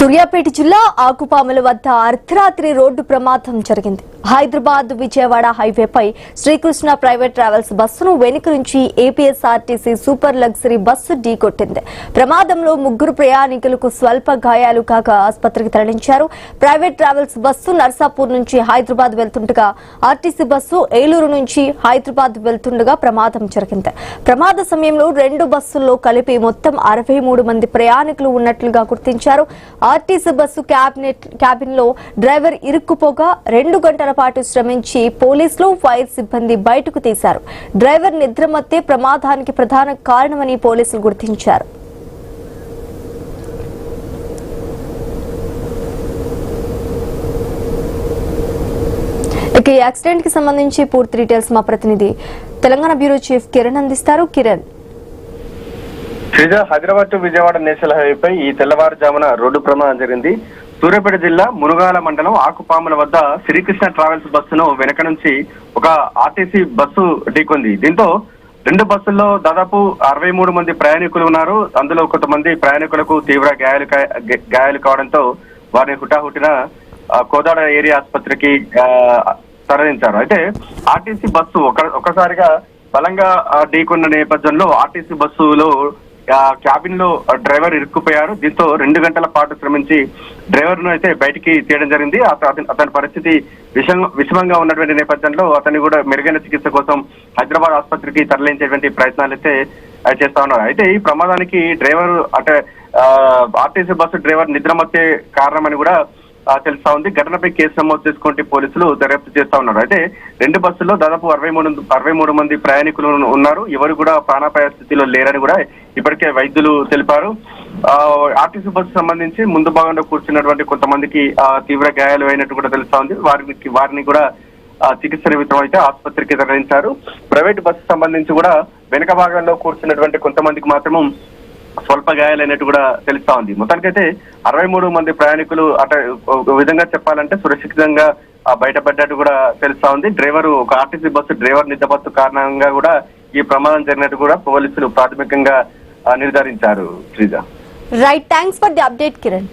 సూర్యాపేట జిల్లా ఆకుపాముల వద్ద అర్ధరాత్రి రోడ్డు ప్రమాదం జరిగింది. హైదరాబాద్ విజయవాడ హైవేపై శ్రీకృష్ణ ప్రైవేట్ ట్రావెల్స్ బస్సును వెనుక నుంచి ఏపీఎస్ఆర్టీసీ సూపర్ లగ్జరీ బస్సు ఢీకొట్టింది. ప్రమాదంలో ముగ్గురు ప్రయాణికులకు స్వల్ప గాయాలు కాగా ఆసుపత్రికి తరలించారు. ప్రైవేట్ ట్రావెల్స్ బస్సు నర్సాపూర్ నుంచి హైదరాబాద్ వెళ్తుండగా ఆర్టీసీ బస్సు ఏలూరు నుంచి హైదరాబాద్ వెళ్తుండగా ప్రమాదం జరిగింది. ప్రమాద సమయంలో రెండు బస్సుల్లో కలిపి మొత్తం 63 మంది ప్రయాణికులు ఉన్నట్లుగా గుర్తించారు. ఆర్టీసీ బస్సు క్యాబిన్ లో డ్రైవర్ ఇరుక్కుపోగా 2 గంటల పాటు శ్రమించి పోలీసులు ఫైర్ సిబ్బంది బయటకు తీశారు. డ్రైవర్ నిద్రమత్తే ప్రమాదానికి ప్రధాన కారణమని పోలీసులు గుర్తించారు. ఇక ఈ యాక్సిడెంట్ కి సంబంధించి పూర్తి డీటెయిల్స్ మా ప్రతినిధి తెలంగాణ బ్యూరో చీఫ్ కిరణ్ అందిస్తారు. కిరణ్, హైదరాబాద్ టు విజయవాడ నేషనల్ హైవేపై ఈ తెల్లవారుజామున రోడ్డు ప్రమాదం జరిగింది. సూర్యాపేట జిల్లా మునుగాల మండలం ఆకుపాముల వద్ద శ్రీకృష్ణ ట్రావెల్స్ బస్సును వెనక నుంచి ఒక ఆర్టీసీ బస్సు ఢీకొంది. దీంతో రెండు బస్సుల్లో దాదాపు 63 మంది ప్రయాణికులు ఉన్నారు. అందులో కొంతమంది ప్రయాణికులకు తీవ్ర గాయాలు కావడంతో వారిని హుటాహుటిన కోదాడ ఏరియా ఆసుపత్రికి తరలించారు. అయితే ఆర్టీసీ బస్సు ఒకసారిగా బలంగా ఢీకొన్న నేపథ్యంలో ఆర్టీసీ బస్సులో క్యాబిన్ లో డ్రైవర్ ఇరుక్కుపోయారు. దీంతో 2 గంటల పాటు శ్రమించి డ్రైవర్ ను అయితే బయటికి తీయడం జరిగింది. అతని పరిస్థితి విషమంగా ఉన్నటువంటి నేపథ్యంలో అతన్ని కూడా మెరుగైన చికిత్స కోసం హైదరాబాద్ ఆసుపత్రికి తరలించేటువంటి ప్రయత్నాలు అయితే చేస్తా ఉన్నారు. అయితే ఈ ప్రమాదానికి డ్రైవర్ ఆర్టీసీ బస్సు డ్రైవర్ నిద్రమత్తే కారణమని కూడా తెలుస్తా ఉంది. ఘటనపై కేసు నమోదు చేసుకుంటే పోలీసులు దర్యాప్తు చేస్తా ఉన్నారు. అయితే రెండు బస్సుల్లో దాదాపు 63 మంది ప్రయాణికులు ఉన్నారు. ఎవరు కూడా ప్రాణాపాయ స్థితిలో లేరని కూడా ఇప్పటికే వైద్యులు తెలిపారు. ఆర్టీసీ బస్సు సంబంధించి ముందు భాగంలో కూర్చున్నటువంటి కొంతమందికి తీవ్ర గాయాలు అయినట్టు కూడా తెలుస్తా ఉంది. వారిని కూడా చికిత్స నిమిత్తం అయితే ఆసుపత్రికి తరలించారు. ప్రైవేట్ బస్సు సంబంధించి కూడా వెనుక భాగంలో కూర్చున్నటువంటి కొంతమందికి మాత్రం స్వల్ప గాయాలైనట్టు కూడా తెలుస్తా ఉంది. మొత్తానికైతే 63 మంది ప్రయాణికులు ఒక విధంగా చెప్పాలంటే సురక్షితంగా బయటపడ్డట్టు కూడా తెలుస్తా ఉంది. ఒక ఆర్టీసీ బస్సు డ్రైవర్ నిద్రమత్తు కారణంగా కూడా ఈ ప్రమాదం జరిగినట్టు కూడా పోలీసులు ప్రాథమికంగా నిర్ధారించారు. Sreeja, right, thanks for the update Kiran.